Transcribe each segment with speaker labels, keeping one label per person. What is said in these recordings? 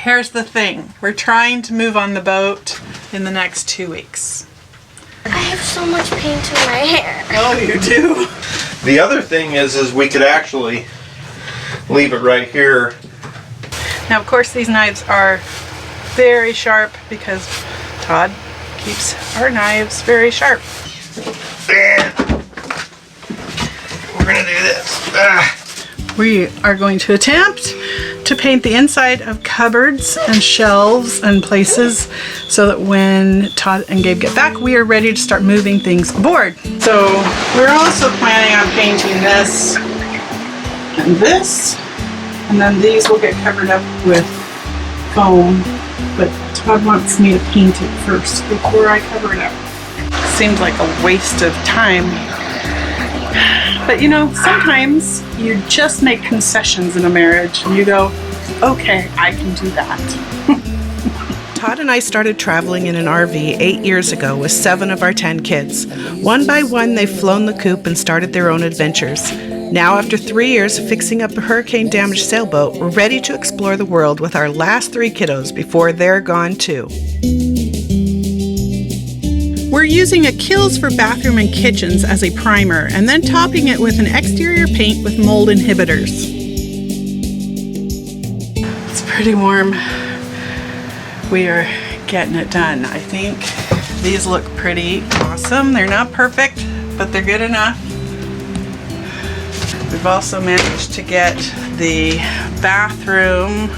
Speaker 1: here's the thing. We're trying to move on the boat in the next 2 weeks.
Speaker 2: I have so much paint in my hair.
Speaker 1: Oh, you do?
Speaker 3: The other thing is we could actually leave it right here.
Speaker 1: Now, of course, these knives are very sharp because Todd keeps our knives very sharp.
Speaker 3: And we're gonna do this.
Speaker 1: We are going to attempt to paint the inside of cupboards and shelves and places so that when Todd and Gabe get back, we are ready to start moving things aboard. So we're also planning on painting this and this, and then these will get covered up with foam, but Todd wants me to paint it first before I cover it up. Seems like a waste of time. But you know, sometimes you just make concessions in a marriage and you go, okay, I can do that. Todd and I started traveling in an RV 8 years ago with 7 of our 10 kids. One by one, they've flown the coop and started their own adventures. Now, after 3 years of fixing up a hurricane-damaged sailboat, we're ready to explore the world with our last 3 kiddos before they're gone too. We're using a Kills for bathroom and kitchens as a primer and then topping it with an exterior paint with mold inhibitors. It's pretty warm. We are getting it done. I think these look pretty awesome. They're not perfect, but they're good enough. We've also managed to get the bathroom,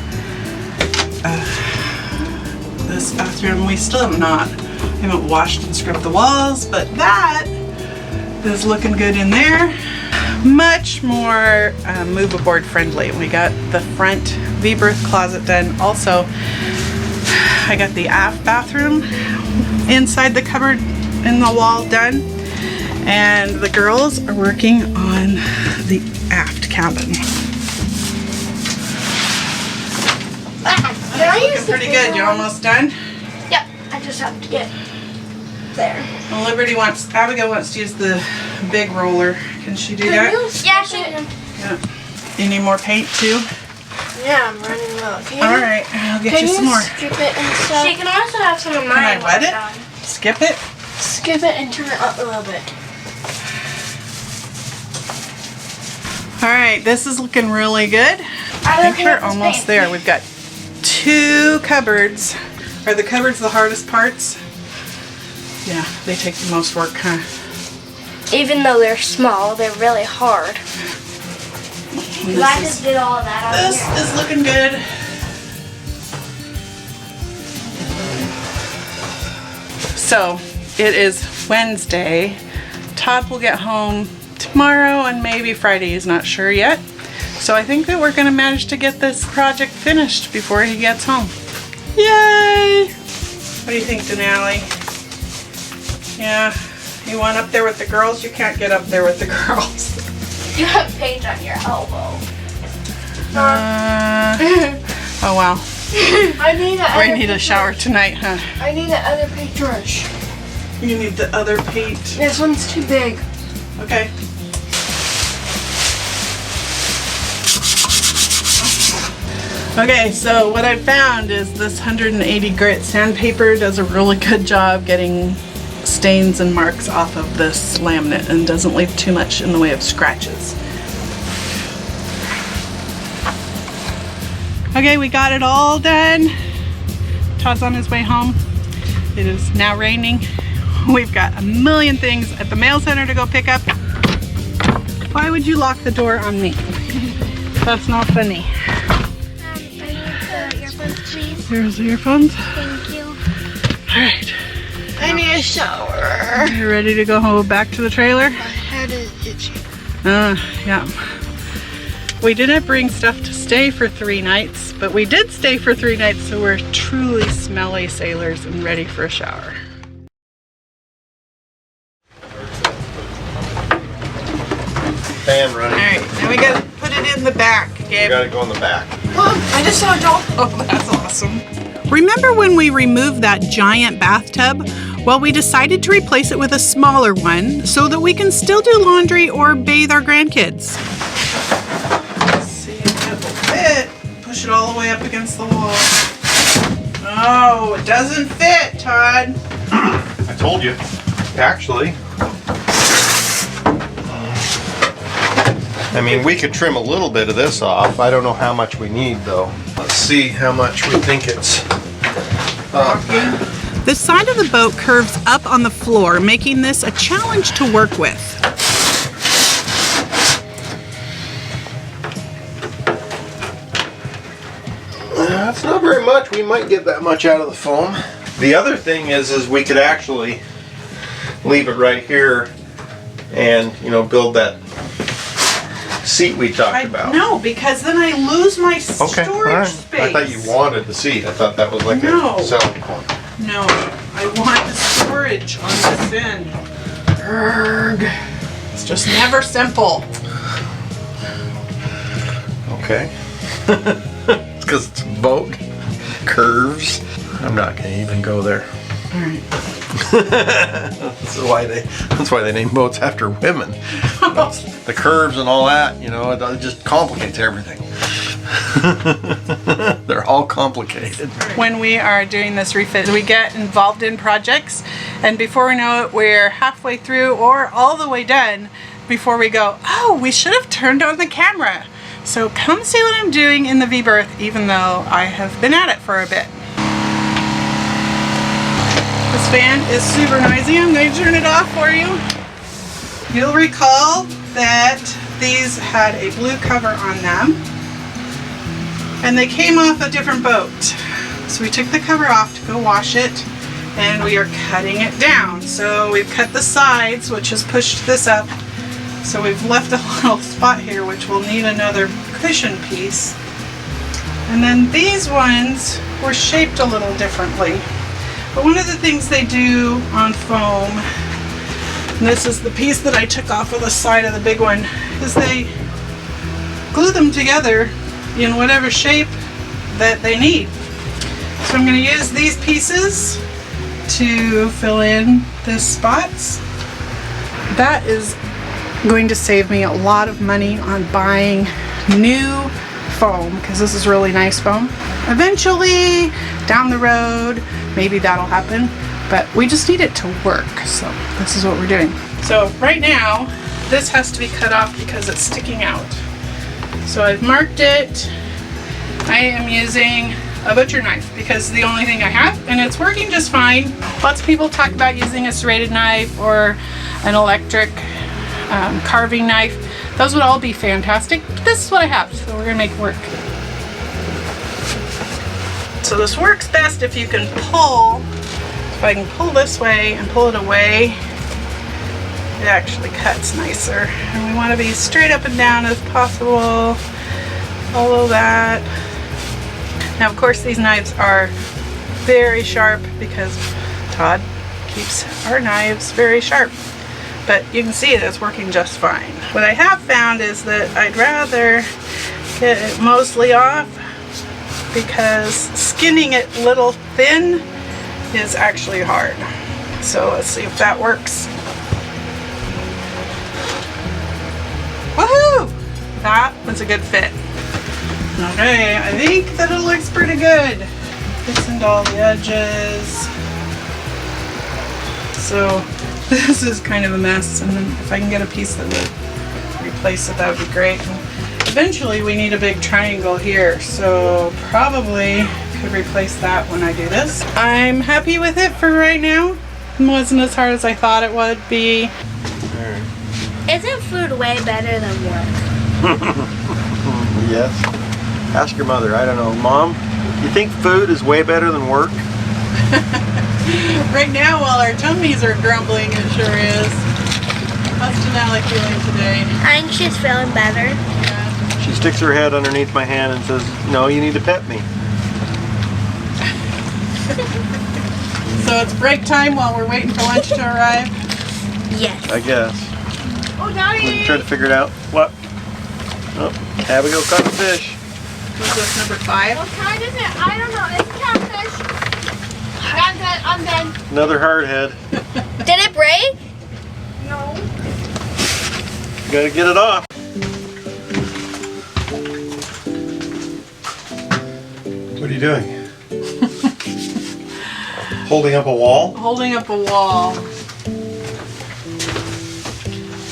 Speaker 1: this bathroom, we still have not. We haven't washed and scrubbed the walls, but that is looking good in there. Much more move aboard friendly. We got the front v-berth closet done. Also, I got the aft bathroom inside the cupboard in the wall done. And the girls are working on the aft cabin. Looking pretty good. You almost done?
Speaker 2: Yep, I just have to get there.
Speaker 1: Well, Abigail wants to use the big roller. Can she do that?
Speaker 2: Yeah, she can.
Speaker 1: Yeah. You need more paint too?
Speaker 2: Yeah, I'm running low.
Speaker 1: Alright, I'll get you some more.
Speaker 2: Skip it and stuff? She can also have some of mine.
Speaker 1: Can I wet it? Skip it?
Speaker 2: Skip it and turn it up a little bit.
Speaker 1: Alright, this is looking really good. I think we're almost there. We've got 2 cupboards. Are the cupboards the hardest parts? Yeah, they take the most work, huh?
Speaker 2: Even though they're small, they're really hard. I just did all of that on here.
Speaker 1: This is looking good. So, it is Wednesday. Todd will get home tomorrow and maybe Friday. He's not sure yet. So I think that we're going to manage to get this project finished before he gets home. Yay! What do you think, Denali? Yeah, you want up there with the girls? You can't get up there with the girls.
Speaker 2: You have paint on your elbow.
Speaker 1: Oh wow.
Speaker 2: I need
Speaker 1: We need a shower tonight, huh?
Speaker 2: I need the other paintbrush.
Speaker 1: You need the other paint.
Speaker 2: This one's too big.
Speaker 1: Okay. Okay, so what I found is this 180 grit sandpaper does a really good job getting stains and marks off of this laminate and doesn't leave too much in the way of scratches. Okay, we got it all done. Todd's on his way home. It is now raining. We've got a million things at the mail center to go pick up. Why would you lock the door on me? That's not funny.
Speaker 2: I need the earphones, please.
Speaker 1: Here's the earphones.
Speaker 2: Thank you.
Speaker 1: Alright.
Speaker 2: I need a shower.
Speaker 1: You ready to go home back to the trailer?
Speaker 2: My head is itchy.
Speaker 1: Yeah. We didn't bring stuff to stay for 3 nights, but we did stay for 3 nights, so we're truly smelly sailors and ready for a shower.
Speaker 3: Fan running.
Speaker 1: Alright, now we gotta put it in the back,
Speaker 3: You
Speaker 1: Gabe.
Speaker 3: gotta go in the back.
Speaker 2: Look, I just saw a doll.
Speaker 1: Oh, that's awesome. Remember when we removed that giant bathtub? Well, we decided to replace it with a smaller one so that we can still do laundry or bathe our grandkids. Let's see if it will fit. Push push it all the way up against the wall. Oh, it doesn't fit, Todd.
Speaker 3: I told you. Actually, I mean, we could trim a little bit of this off. I don't know how much we need, though. Let's see how much we think it's up.
Speaker 1: The side of the boat curves up on the floor, making this a challenge to work with.
Speaker 3: That's not very much. We might get that much out of the foam. The other thing is we could actually leave it right here and, you know, build that seat we talked about.
Speaker 1: No, because then I lose my storage space.
Speaker 3: I thought you wanted the seat. I thought that was like a selling point.
Speaker 1: No, I want the storage on this end. Urgh. It's just never simple.
Speaker 3: Okay. It's because it's a boat. Curves. I'm not going to even go there.
Speaker 1: Alright.
Speaker 3: That's why they name boats after women. The curves and all that, you know, it just complicates everything. They're all complicated.
Speaker 1: When we are doing this refit, we get involved in projects, and before we know it, we're halfway through or all the way done before we go, oh, we should have turned on the camera. So come see what I'm doing in the v-berth, even though I have been at it for a bit. This fan is super noisy. I'm going to turn it off for you. You'll recall that these had a blue cover on them, and they came off a different boat. So we took the cover off to go wash it, and we are cutting it down. So we've cut the sides, which has pushed this up. So we've left a little spot here, which will need another cushion piece. And then these ones were shaped a little differently. But one of the things they do on foam, and this is the piece that I took off of the side of the big one, is they glue them together in whatever shape that they need. So I'm going to use these pieces to fill in the spots. That is going to save me a lot of money on buying new foam, because this is really nice foam. Eventually, down the road, maybe that'll happen, but we just need it to work, so this is what we're doing. So right now, this has to be cut off because it's sticking out. So I've marked it. I am using a butcher knife because it's the only thing I have, and it's working just fine. Lots of people talk about using a serrated knife or an electric carving knife. Those would all be fantastic, but this is what I have, so we're gonna make it work. So this works best if you can pull. If I can pull this way and pull it away, it actually cuts nicer. And we want to be straight up and down as possible. Follow that. Now, of course, these knives are very sharp because Todd keeps our knives very sharp. But you can see it's working just fine. What I have found is that I'd rather get it mostly off, because skinning it little thin is actually hard. So let's see if that works. Woohoo! That was a good fit. Okay, I think that it looks pretty good. Fits into all the edges. So this is kind of a mess, and then if I can get a piece that would replace it, that would be great. And eventually we need a big triangle here, so probably could replace that when I do this. I'm happy with it for right now. It wasn't as hard as I thought it would be.
Speaker 2: Isn't food way better than work?
Speaker 3: Yes. Ask your mother. I don't know. Mom, you think food is way better than work?
Speaker 1: Right now, while our tummies are grumbling, it sure is. How's Denali feeling today?
Speaker 2: I think she's feeling better.
Speaker 1: Yeah.
Speaker 3: She sticks her head underneath my hand and says, no, you need to pet me.
Speaker 1: So it's break time while we're waiting for lunch to arrive?
Speaker 2: Yes.
Speaker 3: I guess.
Speaker 2: Oh, Daddy!
Speaker 3: Try to figure it out. What? Oh, Abigail caught the fish.
Speaker 1: Was this number 5?
Speaker 2: What kind is it? I don't know. It's catfish. I'm done.
Speaker 3: Another hardhead.
Speaker 2: Did it break? No.
Speaker 3: Gotta get it off. you doing? Holding up a wall?
Speaker 1: Holding up a wall.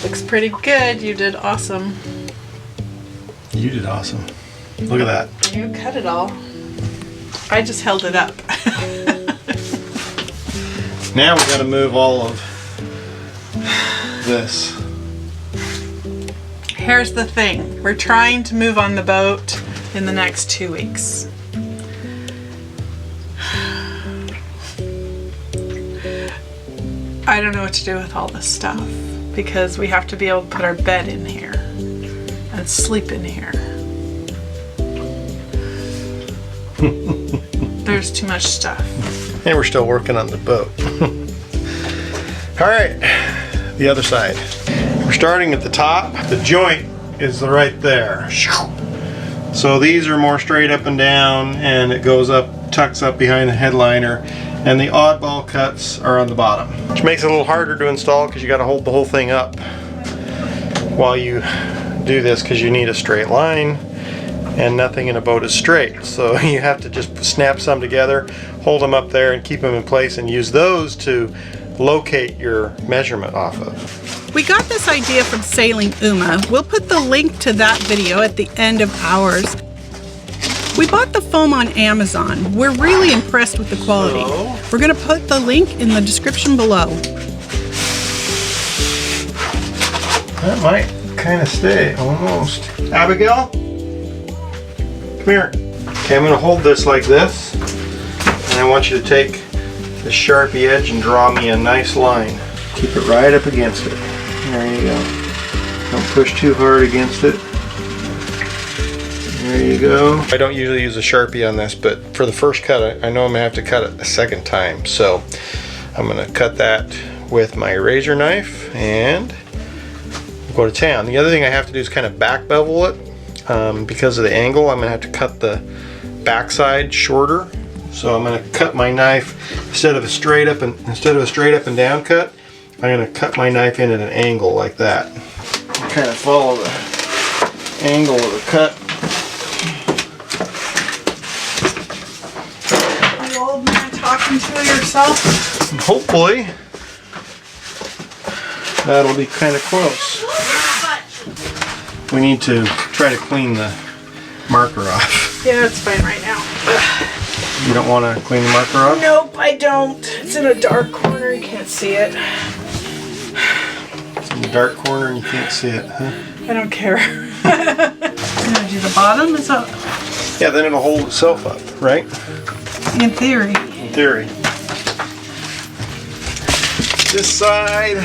Speaker 1: Looks pretty good. You did awesome.
Speaker 3: You did awesome. Look at that.
Speaker 1: You cut it all. I just held it up.
Speaker 3: Now we got to move all of this.
Speaker 1: Here's the thing. We're trying to move on the boat in the next 2 weeks. I don't know what to do with all this stuff because we have to be able to put our bed in here and sleep in here. There's too much stuff.
Speaker 3: And we're still working on the boat. All right, the other side. We're starting at the top. The joint is right there. So these are more straight up and down, and it goes up, tucks up behind the headliner, and the oddball cuts are on the bottom, which makes it a little harder to install because you got to hold the whole thing up while you do this because you need a straight line, and nothing in a boat is straight. So you have to just snap some together, hold them up there, and keep them in place, and use those to locate your measurement off of.
Speaker 1: We got this idea from Sailing Uma. We'll put the link to that video at the end of ours. We bought the foam on Amazon. We're really impressed with the quality. We're gonna put the link in the description below.
Speaker 3: That might kind of stay, almost. Abigail? Come here. Okay, I'm gonna hold this like this, and I want you to take the Sharpie edge and draw me a nice line. Keep it right up against it. There you go. Don't push too hard against it. There you go. I don't usually use a Sharpie on this, but for the first cut, I know I'm gonna have to cut it a second time. So I'm gonna cut that with my razor knife and go to town. The other thing I have to do is kind of back bevel it because of the angle. I'm gonna have to cut the backside shorter. So I'm gonna cut my knife instead of a straight up and down cut. I'm gonna cut my knife in at an angle like that. Kind of follow the angle of the cut.
Speaker 1: You old man talking to yourself?
Speaker 3: And hopefully that'll be kind of close. We need to try to clean the marker off.
Speaker 1: Yeah, it's fine right now.
Speaker 3: You don't want to clean the marker off?
Speaker 1: Nope, I don't. It's in a dark corner. You can't see it.
Speaker 3: It's in the dark corner and you can't see it, huh?
Speaker 1: I don't care. I'm gonna do the bottom. Is that?
Speaker 3: Yeah, then it'll hold itself up, right?
Speaker 1: In theory.
Speaker 3: In theory. This side,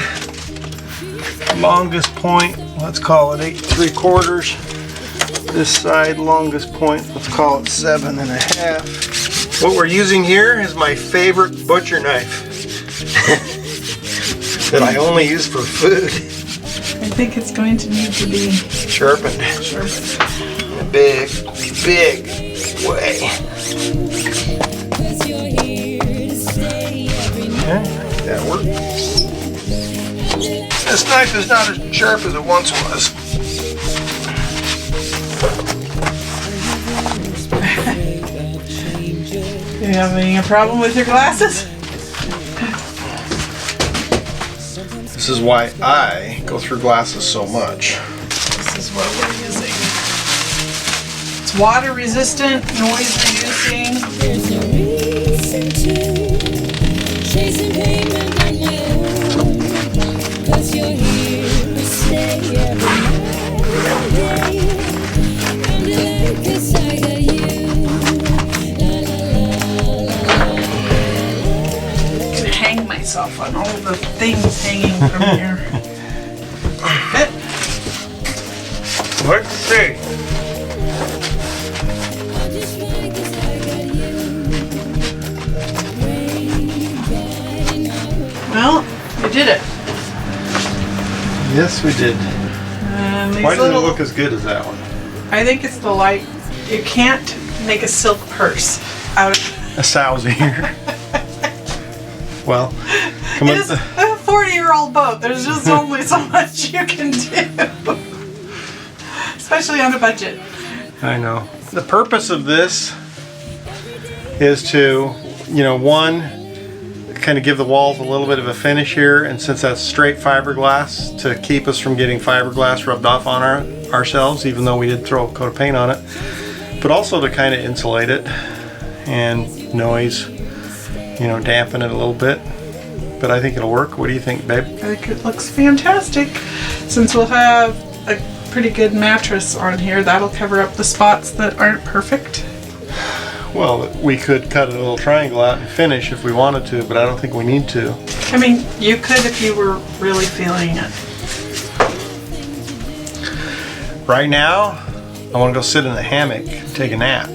Speaker 3: longest point, let's call it 8 3/4. This side, longest point, let's call it 7 1/2. What we're using here is my favorite butcher knife that I only use for food.
Speaker 1: I think it's going to need to be
Speaker 3: Sharpened. In a big, big way. Okay, that worked. This knife is not as sharp as it once was.
Speaker 1: You having a problem with your glasses?
Speaker 3: This is why I go through glasses so much.
Speaker 1: This is what we're using. It's water resistant, noise reducing.
Speaker 4: There's no reason to chasing payment on my own, 'cause you're here to stay every night day. I'm glad 'cause I got you.
Speaker 1: Hang myself on all the things hanging from here. Fit.
Speaker 3: Let's see.
Speaker 1: Well, we did it.
Speaker 3: Yes, we did.
Speaker 1: These
Speaker 3: Why doesn't it
Speaker 1: little-
Speaker 3: look as good as that one?
Speaker 1: I think it's the light. You can't make a silk purse out of
Speaker 3: A sow's ear. Well, come on.
Speaker 1: It's a 40-year-old boat. There's just only so much you can do. Especially on a budget.
Speaker 3: I know. The purpose of this is to, you know, one, kind of give the walls a little bit of a finish here, and since that's straight fiberglass, to keep us from getting fiberglass rubbed off on ourselves, even though we did throw a coat of paint on it, but also to kind of insulate it and noise, you know, dampen it a little bit. But I think it'll work. What do you think, babe?
Speaker 1: I think it looks fantastic. Since we'll have a pretty good mattress on here, that'll cover up the spots that aren't perfect.
Speaker 3: Well, we could cut a little triangle out and finish if we wanted to, but I don't think we need to.
Speaker 1: I mean, you could if you were really feeling it.
Speaker 3: Right now, I want to go sit in the hammock and take a nap.